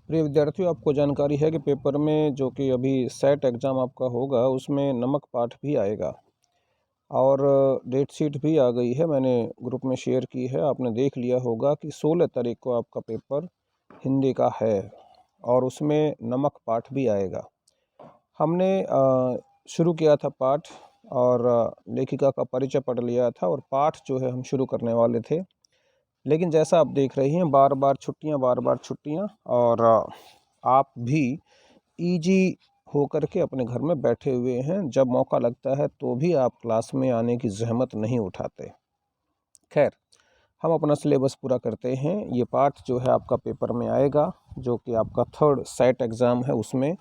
प्रिय विद्यार्थियों, आपको जानकारी है कि पेपर में जो कि अभी सेट एग्ज़ाम आपका होगा उसमें नमक पाठ भी आएगा और डेट शीट भी आ गई है। मैंने ग्रुप में शेयर की है, आपने देख लिया होगा कि 16 तारीख को आपका पेपर हिंदी का है और उसमें नमक पाठ भी आएगा। हमने शुरू किया था पाठ और लेखिका का परिचय पढ़ लिया था और पाठ जो है हम शुरू करने वाले थे, लेकिन जैसा आप देख रही हैं बार बार छुट्टियां और आप भी ईजी होकर के अपने घर में बैठे हुए हैं। जब मौका लगता है तो भी आप क्लास में आने की जहमत नहीं उठाते। खैर, हम अपना सिलेबस पूरा करते हैं। ये पाठ जो है आपका पेपर में आएगा, जो कि आपका थर्ड सेट एग्ज़ाम है। उसमें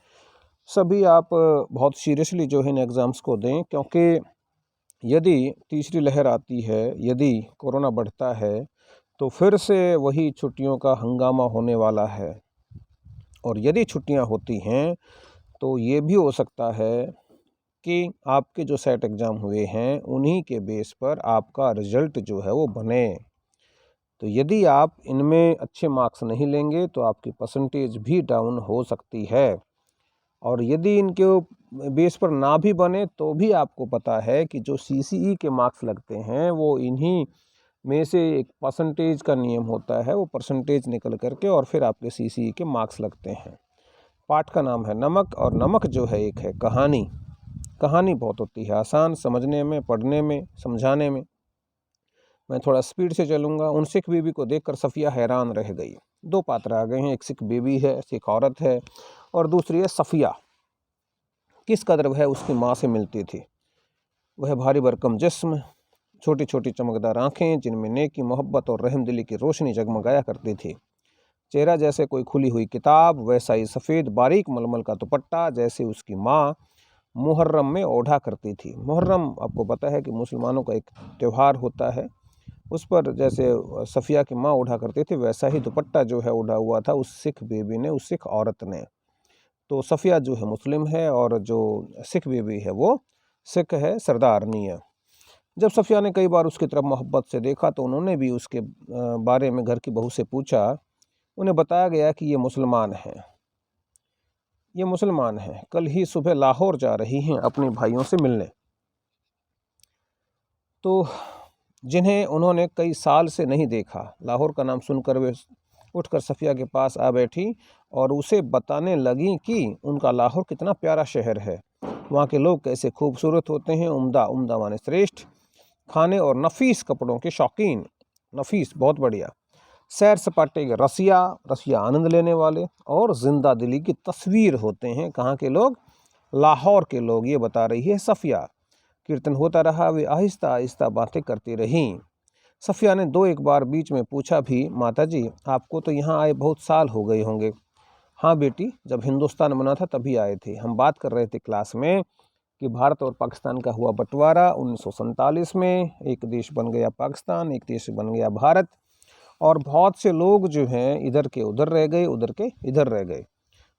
सभी आप बहुत सीरियसली जो है इन एग्ज़ाम्स को दें, क्योंकि यदि तीसरी लहर आती है, यदि कोरोना बढ़ता है, तो फिर से वही छुट्टियों का हंगामा होने वाला है। और यदि छुट्टियां होती हैं तो ये भी हो सकता है कि आपके जो सेट एग्ज़ाम हुए हैं उन्हीं के बेस पर आपका रिज़ल्ट जो है वो बने। तो यदि आप इनमें अच्छे मार्क्स नहीं लेंगे तो आपकी परसेंटेज भी डाउन हो सकती है। और यदि इनके बेस पर ना भी बने तो भी आपको पता है कि जो सीसीई के मार्क्स लगते हैं वो इन्हीं में से एक परसेंटेज का नियम होता है, वो परसेंटेज निकल करके और फिर आपके सीसीई के मार्क्स लगते हैं। पाठ का नाम है नमक और नमक जो है एक है कहानी। कहानी बहुत होती है आसान समझने में, पढ़ने में, समझाने में। मैं थोड़ा स्पीड से चलूँगा। उन सिख बीबी को देखकर सफ़िया हैरान रह गई। दो पात्र आ गए हैं, एक सिख बीबी है, सिख औरत है, और दूसरी है सफ़िया। किस कदर वह उसकी माँ से मिलती थी। वह भारी भरकम जिस्म, छोटी छोटी चमकदार आंखें जिनमें नेकी, मोहब्बत और रहमदिली की रोशनी जगमगाया करती थी। चेहरा जैसे कोई खुली हुई किताब, वैसा ही सफ़ेद बारीक मलमल का दुपट्टा जैसे उसकी माँ मुहर्रम में ओढ़ा करती थी। मुहर्रम आपको पता है कि मुसलमानों का एक त्यौहार होता है। उस पर जैसे सफ़िया की माँ ओढ़ा करती थी, वैसा ही दुपट्टा जो है ओढ़ा हुआ था उस सिख बेबी ने, उस सिख औरत ने। तो सफ़िया जो है मुस्लिम है और जो सिख बेबी है वो सिख है, सरदारनी है। जब सफ़िया ने कई बार उसकी तरफ मोहब्बत से देखा तो उन्होंने भी उसके बारे में घर की बहू से पूछा। उन्हें बताया गया कि ये मुसलमान हैं, ये मुसलमान हैं, कल ही सुबह लाहौर जा रही हैं अपने भाइयों से मिलने। तो जिन्हें उन्होंने कई साल से नहीं देखा। लाहौर का नाम सुनकर वे उठकर सफ़िया के पास आ बैठी और उसे बताने लगी कि उनका लाहौर कितना प्यारा शहर है, वहाँ के लोग कैसे खूबसूरत होते हैं, उम्दा, उम्दा माने श्रेष्ठ, खाने और नफीस कपड़ों के शौकीन, नफीस बहुत बढ़िया, सैर सपाटे के रसिया, रसिया आनंद लेने वाले, और जिंदा दिली की तस्वीर होते हैं। कहाँ के लोग? लाहौर के लोग, ये बता रही है सफ़िया। कीर्तन होता रहा, वे आहिस्ता आहिस्ता बातें करती रहीं। सफ़िया ने दो एक बार बीच में पूछा भी, माता जी आपको तो यहाँ आए बहुत साल हो गए होंगे। हाँ बेटी, जब हिंदुस्तान बना था तभी आए थे। हम बात कर रहे थे क्लास में कि भारत और पाकिस्तान का हुआ बंटवारा 1947 में, एक देश बन गया पाकिस्तान, एक देश बन गया भारत, और बहुत से लोग जो हैं इधर के उधर रह गए, उधर के इधर रह गए।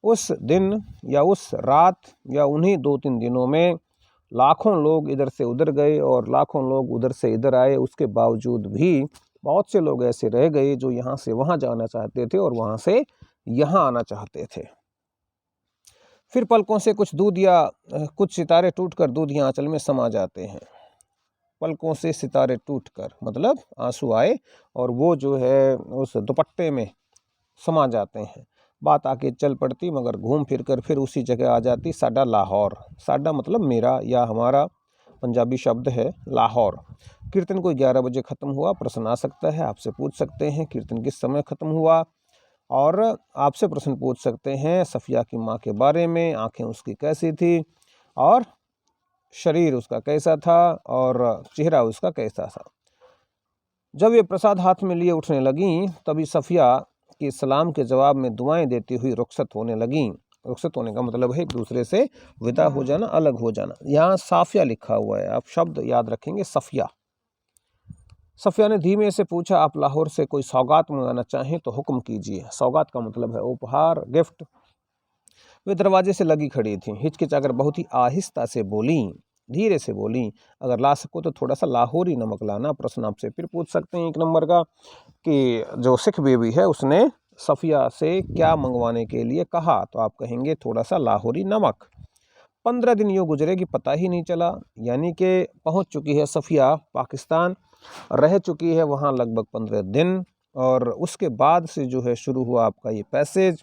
उस दिन या उस रात या उन्हीं 2-3 दिनों में लाखों लोग इधर से उधर गए और लाखों लोग उधर से इधर आए। उसके बावजूद भी बहुत से लोग ऐसे रह गए जो यहाँ से वहाँ जाना चाहते थे और वहाँ से यहाँ आना चाहते थे। फिर पलकों से कुछ सितारे टूटकर दूधिया आंचल में समा जाते हैं। पलकों से सितारे टूटकर मतलब आंसू आए और वो जो है उस दुपट्टे में समा जाते हैं। बात आके चल पड़ती, मगर घूम फिर कर फिर उसी जगह आ जाती, साडा लाहौर। साडा मतलब मेरा या हमारा पंजाबी शब्द है लाहौर। कीर्तन कोई 11 बजे ख़त्म हुआ। प्रश्न आ सकता है, आपसे पूछ सकते हैं कीर्तन किस समय ख़त्म हुआ, और आपसे प्रश्न पूछ सकते हैं सफ़िया की माँ के बारे में, आंखें उसकी कैसी थी और शरीर उसका कैसा था और चेहरा उसका कैसा था। जब ये प्रसाद हाथ में लिए उठने लगीं तभी सफ़िया के सलाम के जवाब में दुआएं देती हुई रुखसत होने लगीं। रुखसत होने का मतलब है एक दूसरे से विदा हो जाना, अलग हो जाना। यहाँ साफ़िया लिखा हुआ है, आप शब्द याद रखेंगे सफ़िया। सफ़िया ने धीमे से पूछा, आप लाहौर से कोई सौगात मंगाना चाहें तो हुक्म कीजिए। सौगात का मतलब है उपहार, गिफ्ट। वे दरवाजे से लगी खड़ी थीं, हिचकिचाकर बहुत ही आहिस्ता से बोलीं, धीरे से बोलीं, अगर ला सको तो थोड़ा सा लाहौरी नमक लाना। प्रश्न आपसे फिर पूछ सकते हैं 1 नंबर का कि जो सिख बेबी है उसने सफ़िया से क्या मंगवाने के लिए कहा, तो आप कहेंगे थोड़ा सा लाहौरी नमक। 15 दिन यूँ गुजरे कि पता ही नहीं चला, यानी कि पहुंच चुकी है सफ़िया पाकिस्तान, रह चुकी है वहां लगभग 15 दिन, और उसके बाद से जो है शुरू हुआ आपका ये पैसेज।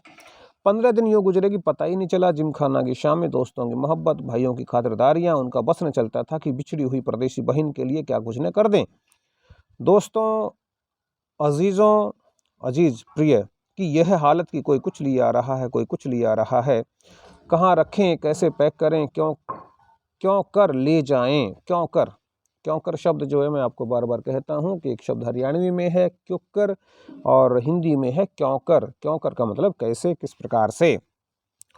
15 दिन यूँ गुजरे कि पता ही नहीं चला। जिमखाना की शामें, दोस्तों की मोहब्बत, भाइयों की खातिरदारियाँ, उनका बस न चलता था कि बिछड़ी हुई परदेसी बहन के लिए क्या कुछ न कर दें। दोस्तों, अजीज़ों, अजीज़ प्रिय, कि यह हालत कि कोई कुछ लिए आ रहा है, कोई कुछ लिए आ रहा है, कहाँ रखें, कैसे पैक करें, क्यों क्यों कर ले जाएं, क्यों कर शब्द जो है मैं आपको बार बार कहता हूं कि एक शब्द हरियाणवी में है क्यों कर और हिंदी में है क्यों कर का मतलब कैसे, किस प्रकार से,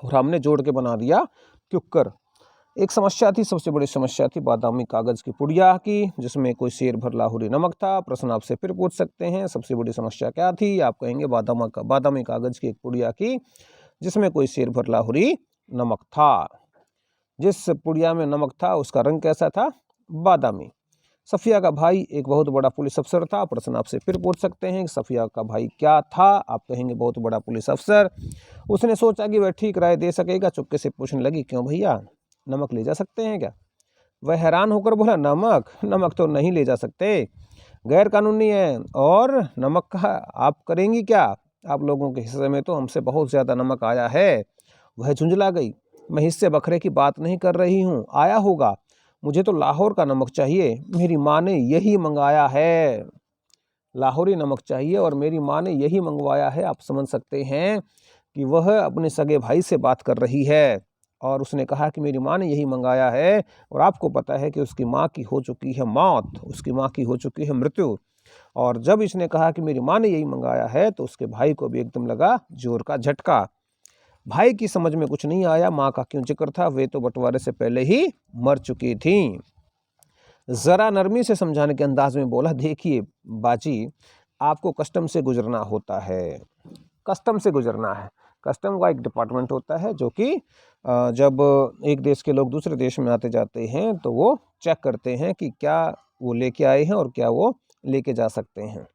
और हमने जोड़ के बना दिया क्यों कर। एक समस्या थी, सबसे बड़ी समस्या थी बादामी कागज़ की पुड़िया की, जिसमें कोई शेर भर लाहौरी नमक था। प्रश्न आपसे फिर पूछ सकते हैं, सबसे बड़ी समस्या क्या थी? आप कहेंगे बादामी कागज़ की एक पुड़िया की, जिसमें कोई शेर भर लाहौरी नमक था। जिस पुड़िया में नमक था उसका रंग कैसा था? बादामी। सफ़िया का भाई एक बहुत बड़ा पुलिस अफसर था। प्रश्न आपसे फिर पूछ सकते हैं कि सफ़िया का भाई क्या था? आप कहेंगे बहुत बड़ा पुलिस अफसर। उसने सोचा कि वह ठीक राय दे सकेगा, चुपके से पूछने लगी, क्यों भैया, नमक ले जा सकते हैं क्या? वह हैरान होकर बोला, नमक तो नहीं ले जा सकते, गैर कानूनी है, और नमक का आप करेंगी क्या? आप लोगों के हिस्से में तो हमसे बहुत ज़्यादा नमक आया है। वह झुंझला गई, मैं हिस्से बखरे की बात नहीं कर रही हूँ, आया होगा, मुझे तो लाहौर का नमक चाहिए, मेरी माँ ने यही मंगाया है। लाहौरी नमक चाहिए और मेरी माँ ने यही मंगवाया है। आप समझ सकते हैं कि वह अपने सगे भाई से बात कर रही है, और उसने कहा कि मेरी माँ ने यही मंगाया है, और आपको पता है कि उसकी माँ की हो चुकी है मौत, उसकी माँ की हो चुकी है मृत्यु। और जब इसने कहा कि मेरी माँ ने यही मंगाया है, तो उसके भाई को भी एकदम लगा जोर का झटका। भाई की समझ में कुछ नहीं आया, माँ का क्यों जिक्र था, वे तो बंटवारे से पहले ही मर चुकी थी। ज़रा नरमी से समझाने के अंदाज में बोला, देखिए बाजी, आपको कस्टम से गुजरना होता है, कस्टम से गुजरना है। कस्टम का एक डिपार्टमेंट होता है जो कि जब एक देश के लोग दूसरे देश में आते जाते हैं तो वो चेक करते हैं कि क्या वो लेके आए हैं और क्या वो लेके जा सकते हैं,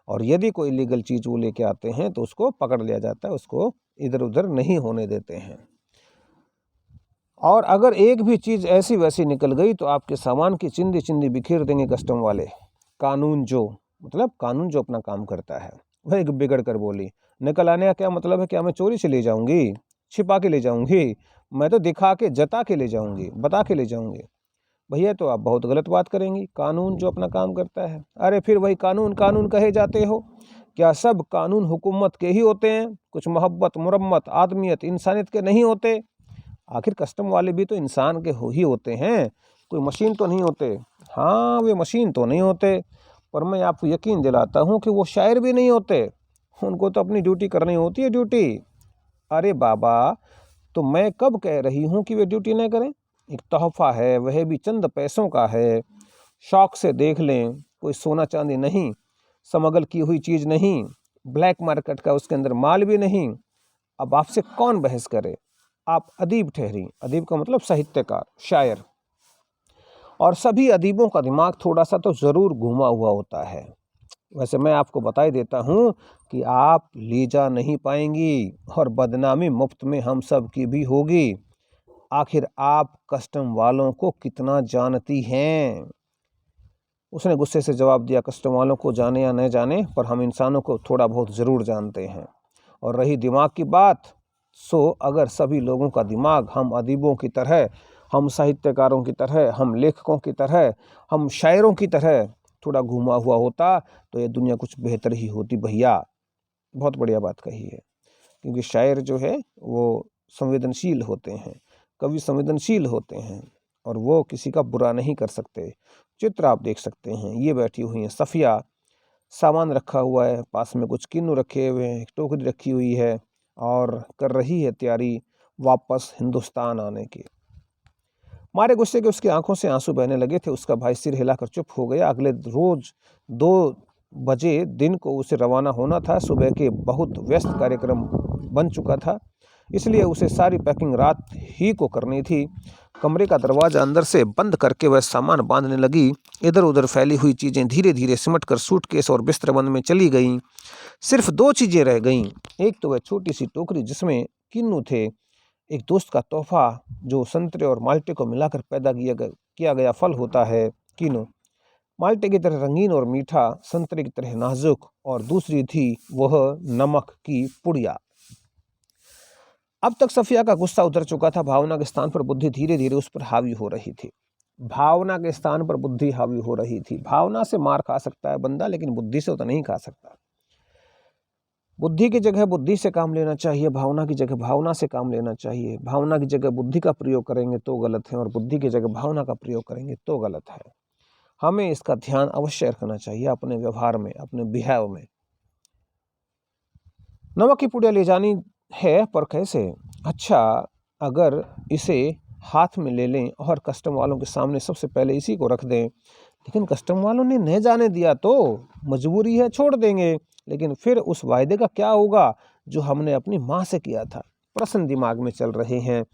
और यदि कोई लीगल चीज़ वो लेके आते हैं तो उसको पकड़ लिया जाता है, उसको इधर उधर नहीं होने देते हैं। और अगर एक भी चीज़ ऐसी वैसी निकल गई तो आपके सामान की चिंदी चिंदी बिखेर देंगे कस्टम वाले। कानून जो अपना काम करता है। वह एक बिगड़ कर बोली, निकल आने का क्या मतलब है? क्या मैं चोरी से ले जाऊंगी, छिपा के ले जाऊंगी? मैं तो दिखा के, जता के ले जाऊंगी, बता के ले जाऊंगी। भैया तो आप बहुत गलत बात करेंगी, कानून जो अपना काम करता है। अरे फिर वही कानून कानून कहे जाते हो, क्या सब कानून हुकूमत के ही होते हैं? कुछ मोहब्बत, मुरम्मत, आदमियत, इंसानियत के नहीं होते? आखिर कस्टम वाले भी तो इंसान के ही होते हैं, कोई मशीन तो नहीं होते। हाँ, वे मशीन तो नहीं होते, पर मैं आपको यकीन दिलाता हूँ कि वो शायर भी नहीं होते। उनको तो अपनी ड्यूटी करनी होती है, ड्यूटी। अरे बाबा, तो मैं कब कह रही हूँ कि वे ड्यूटी न करें? एक तोहफा है, वह भी चंद पैसों का है, शौक से देख लें, कोई सोना चांदी नहीं, स्मगल की हुई चीज़ नहीं, ब्लैक मार्केट का उसके अंदर माल भी नहीं। अब आपसे कौन बहस करे? आप अदीब ठहरी, अदीब का मतलब साहित्यकार, शायर, और सभी अदीबों का दिमाग थोड़ा सा तो ज़रूर घुमा हुआ होता है। वैसे मैं आपको बता ही देता हूँ कि आप ले जा नहीं पाएंगी, और बदनामी मुफ्त में हम सब की भी होगी। आखिर आप कस्टम वालों को कितना जानती हैं? उसने गुस्से से जवाब दिया, कस्टम वालों को जाने या न जाने, पर हम इंसानों को थोड़ा बहुत ज़रूर जानते हैं। और रही दिमाग की बात, सो अगर सभी लोगों का दिमाग हम अदीबों की तरह, हम साहित्यकारों की तरह, हम लेखकों की तरह, हम शायरों की तरह थोड़ा घुमा हुआ होता तो ये दुनिया कुछ बेहतर ही होती भैया। बहुत बढ़िया बात कही है, क्योंकि शायर जो है वो संवेदनशील होते हैं, कवि संवेदनशील होते हैं, और वो किसी का बुरा नहीं कर सकते। चित्र आप देख सकते हैं, ये बैठी हुई हैं सफ़िया, सामान रखा हुआ है, पास में कुछ किन्नू रखे हुए हैं, एक टोकरी रखी हुई है, और कर रही है तैयारी वापस हिंदुस्तान आने की। मारे गुस्से के उसकी आंखों से आंसू बहने लगे थे। उसका भाई सिर हिलाकर चुप हो गया। अगले रोज 2 बजे दिन को उसे रवाना होना था। सुबह के बहुत व्यस्त कार्यक्रम बन चुका था, इसलिए उसे सारी पैकिंग रात ही को करनी थी। कमरे का दरवाज़ा अंदर से बंद करके वह सामान बांधने लगी। इधर उधर फैली हुई चीज़ें धीरे धीरे सिमट कर सूटकेस और बिस्तरबंद में चली गईं। सिर्फ 2 चीज़ें रह गईं। एक तो वह छोटी सी टोकरी जिसमें किन्नू थे, एक दोस्त का तोहफा जो संतरे और माल्टे को मिलाकर पैदा किया गया फल होता है किन्नू, माल्टे की तरह रंगीन और मीठा, संतरे की तरह नाजुक, और दूसरी थी वह नमक की पुड़िया। अब तक सफिया का गुस्सा उतर चुका था। भावना के स्थान पर बुद्धि धीरे धीरे उस पर हावी हो रही थी। भावना के स्थान पर बुद्धि हावी हो रही थी। भावना से मार खा सकता है बंदा, लेकिन बुद्धि से तो नहीं खा सकता। बुद्धि की जगह बुद्धि से काम लेना चाहिए, भावना की जगह भावना से काम लेना चाहिए। भावना की जगह बुद्धि का प्रयोग करेंगे तो गलत है, और बुद्धि की जगह भावना का प्रयोग करेंगे तो गलत है। हमें इसका ध्यान अवश्य रखना चाहिए अपने व्यवहार में, अपने बिहेव में। नमक की पुड़िया ले जानी है, पर कैसे? अच्छा, अगर इसे हाथ में ले लें और कस्टम वालों के सामने सबसे पहले इसी को रख दें, लेकिन कस्टम वालों ने नहीं जाने दिया तो मजबूरी है, छोड़ देंगे। लेकिन फिर उस वायदे का क्या होगा जो हमने अपनी माँ से किया था? प्रश्न दिमाग में चल रहे हैं,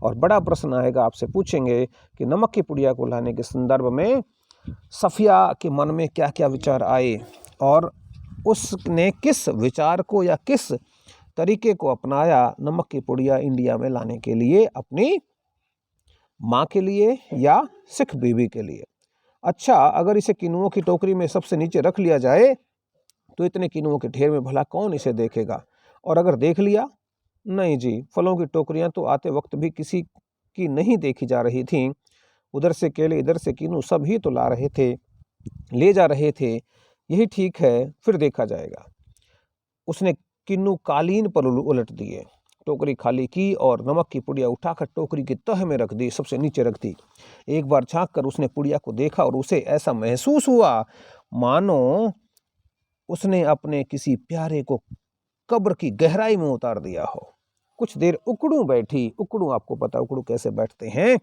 और बड़ा प्रश्न आएगा। आपसे पूछेंगे कि नमक की पुड़िया को लाने के संदर्भ में सफिया के मन में क्या क्या विचार आए, और उसने किस विचार को या किस तरीके को अपनाया नमक की पुड़िया इंडिया में लाने के लिए, अपनी माँ के लिए या सिख बीवी के लिए। अच्छा, अगर इसे किनुओं की टोकरी में सबसे नीचे रख लिया जाए तो इतने किनुओं के ढेर में भला कौन इसे देखेगा? और अगर देख लिया, नहीं जी, फलों की टोकरियां तो आते वक्त भी किसी की नहीं देखी जा रही थीं। उधर से केले, इधर से किन्नू, सब ही तो ला रहे थे, ले जा रहे थे। यही ठीक है, फिर देखा जाएगा। उसने किन्नू कालीन पर उलट दिए, टोकरी खाली की और नमक की पुड़िया उठाकर टोकरी की तह में रख दी, सबसे नीचे रख दी। एक बार झांक कर उसने पुड़िया को देखा और उसे ऐसा महसूस हुआ मानो उसने अपने किसी प्यारे को कब्र की गहराई में उतार दिया हो। कुछ देर उकड़ू बैठी। उकड़ू, आपको पता उकड़ू कैसे बैठते हैं।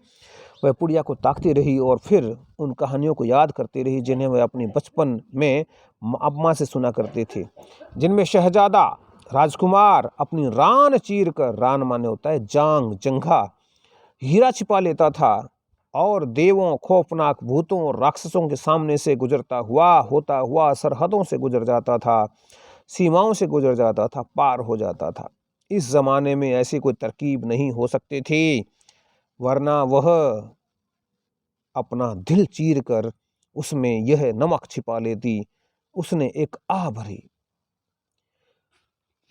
वह पुड़िया को ताकती रही और फिर उन कहानियों को याद करती रही जिन्हें वह अपने बचपन में अम्मा से सुना करते थे, जिनमें शहजादा राजकुमार अपनी रान चीर कर, रान माने होता है जांग, जंघा, हीरा छिपा लेता था और देवों, खौफनाक भूतों और राक्षसों के सामने से गुजरता हुआ, होता हुआ सरहदों से गुजर जाता था, सीमाओं से गुजर जाता था, पार हो जाता था। इस जमाने में ऐसी कोई तरकीब नहीं हो सकती थी, वरना वह अपना दिल चीर कर उसमें यह नमक छिपा लेती। उसने एक आह भरी।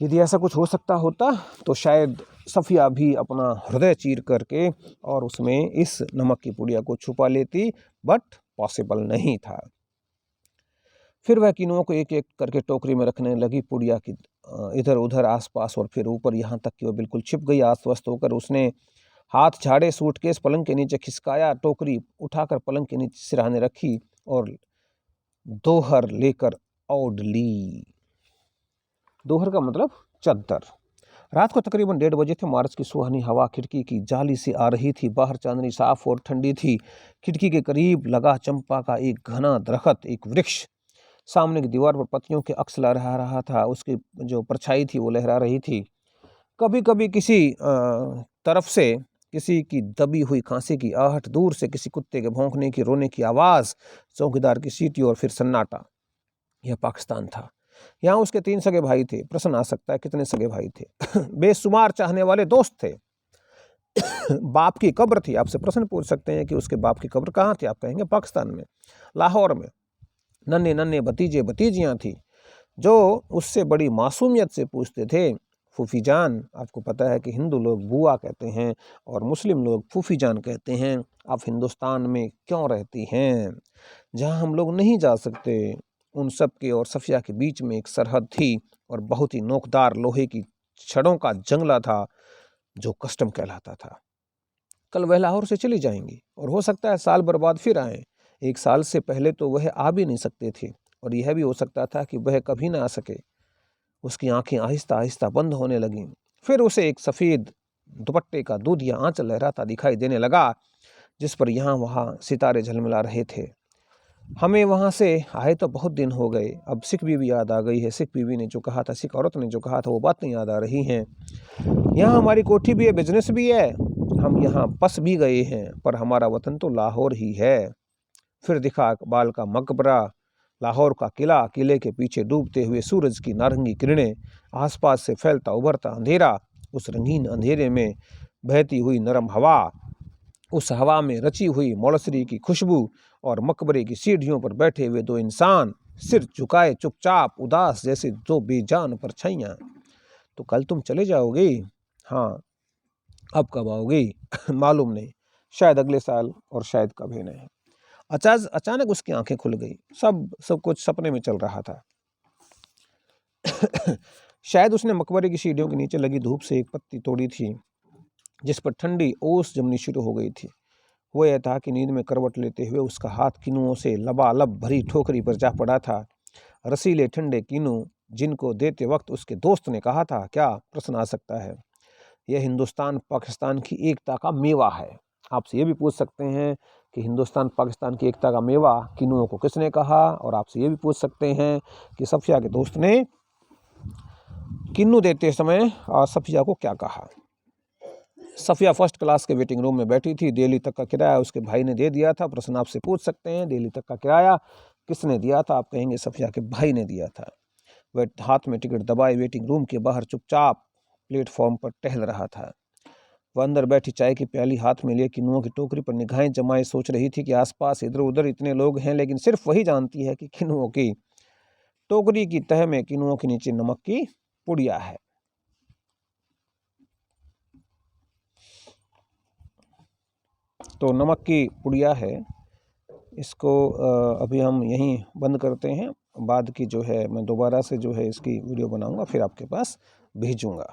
यदि ऐसा कुछ हो सकता होता तो शायद सफिया भी अपना हृदय चीर करके और उसमें इस नमक की पुड़िया को छुपा लेती, बट पॉसिबल नहीं था। फिर वह किनुओं को एक एक करके टोकरी में रखने लगी, पुड़िया की इधर उधर आसपास और फिर ऊपर, यहाँ तक कि वह बिल्कुल छिप गई। आश्वस्त होकर उसने हाथ झाड़े, सूटकेस पलंग के नीचे खिसकाया, टोकरी उठाकर पलंग के नीचे सिरहाने रखी और दोहर लेकर ओढ़ ली। दोहर का मतलब चद्दर। रात को तकरीबन 1:30 बजे थे। मार्च की सुहानी हवा खिड़की की जाली से आ रही थी। बाहर चांदनी साफ और ठंडी थी। खिड़की के करीब लगा चंपा का एक घना दरख्त, एक वृक्ष, सामने की दीवार पर पत्तियों के अक्स लहरा रहा था। उसकी जो परछाई थी वो लहरा रही थी। कभी कभी किसी तरफ से किसी की दबी हुई खांसी की आहट, दूर से किसी कुत्ते के भौंकने की, रोने की आवाज़, चौकीदार की सीटी और फिर सन्नाटा। यह पाकिस्तान था। यहाँ उसके 3 सगे भाई थे। प्रश्न आ सकता है कितने सगे भाई थे? बेशुमार चाहने वाले दोस्त थे। बाप की कब्र थी। आपसे प्रश्न पूछ सकते हैं कि उसके बाप की कब्र कहाँ थी? आप कहेंगे पाकिस्तान में, लाहौर में। नन्हे नन्हे भतीजे भतीजियाँ थी जो उससे बड़ी मासूमियत से पूछते थे, फूफी जान, आपको पता है कि हिंदू लोग बुआ कहते हैं और मुस्लिम लोग फूफी जान कहते हैं, आप हिंदुस्तान में क्यों रहती हैं जहाँ हम लोग नहीं जा सकते? उन सब के और सफिया के बीच में एक सरहद थी और बहुत ही नोकदार लोहे की छड़ों का जंगला था जो कस्टम कहलाता था। कल वह लाहौर से चली जाएंगी और हो सकता है साल भर बाद फिर आएँ। 1 साल से पहले तो वह आ भी नहीं सकते थे और यह भी हो सकता था कि वह कभी ना आ सके। उसकी आंखें आहिस्ता आहिस्ता बंद होने लगीं। फिर उसे एक सफ़ेद दुपट्टे का दूधिया आंचल लहराता दिखाई देने लगा जिस पर यहाँ वहाँ सितारे झलमिला रहे थे। हमें वहाँ से आए तो बहुत दिन हो गए। अब सिख बीवी याद आ गई है। सिख बीवी ने जो कहा था, सिख औरत ने जो कहा था, वो बातें याद आ रही हैं। यहाँ हमारी कोठी भी है, बिजनेस भी है हम यहाँ बस भी गए हैं, पर हमारा वतन तो लाहौर ही है। फिर दिखा इकबाल का मकबरा, लाहौर का किला, किले के पीछे डूबते हुए सूरज की नारंगी किरणें, आसपास से फैलता उभरता अंधेरा, उस रंगीन अंधेरे में बहती हुई नरम हवा, उस हवा में रची हुई मौलसरी की खुशबू, और मकबरे की सीढ़ियों पर बैठे हुए दो इंसान, सिर झुकाए चुपचाप उदास जैसे दो बेजान परछाइयाँ। तो कल तुम चले जाओगे? हाँ। अब कब आओगे? मालूम नहीं, शायद अगले साल, और शायद कभी नहीं। अचानक उसकी आंखें खुल गई। सब कुछ सपने में चल रहा था। शायद उसने मकबरे की सीढ़ियों के नीचे लगी धूप से एक पत्ती तोड़ी थी, जिस पर ठंडी ओस जमनी शुरू हो गई थी। वो यह था कि नींद में करवट लेते हुए उसका हाथ किनुओं से लबालब भरी ठोकरी पर जा पड़ा था। रसीले ठंडे किनु, जिनको देते वक्त उसके दोस्त ने कहा था, क्या प्रश्न आ सकता है, यह हिंदुस्तान पाकिस्तान की एकता का मेवा है। आपसे ये भी पूछ सकते हैं कि हिंदुस्तान पाकिस्तान की एकता का मेवा किनुओं को किसने कहा, और आपसे ये भी पूछ सकते हैं कि सफिया के दोस्त ने किन्नू देते समय सफिया को क्या कहा। सफिया फर्स्ट क्लास के वेटिंग रूम में बैठी थी। दिल्ली तक का किराया उसके भाई ने दे दिया था। प्रश्न आपसे पूछ सकते हैं, दिल्ली तक का किराया किसने दिया था? आप कहेंगे सफिया के भाई ने दिया था। वह हाथ में टिकट दबाए वेटिंग रूम के बाहर चुपचाप प्लेटफॉर्म पर टहल रहा था। वह अंदर बैठी चाय की प्याली हाथ में लिए किन्नुओं की टोकरी पर निगाहें जमाए सोच रही थी कि आसपास इधर उधर इतने लोग हैं, लेकिन सिर्फ वही जानती है कि किन्नुओं की टोकरी की तह में किन्नुओं के नीचे नमक की पुड़िया है। तो नमक की पुड़िया है, इसको अभी हम यहीं बंद करते हैं। बाद की जो है मैं दोबारा से जो है इसकी वीडियो बनाऊंगा, फिर आपके पास भेजूंगा।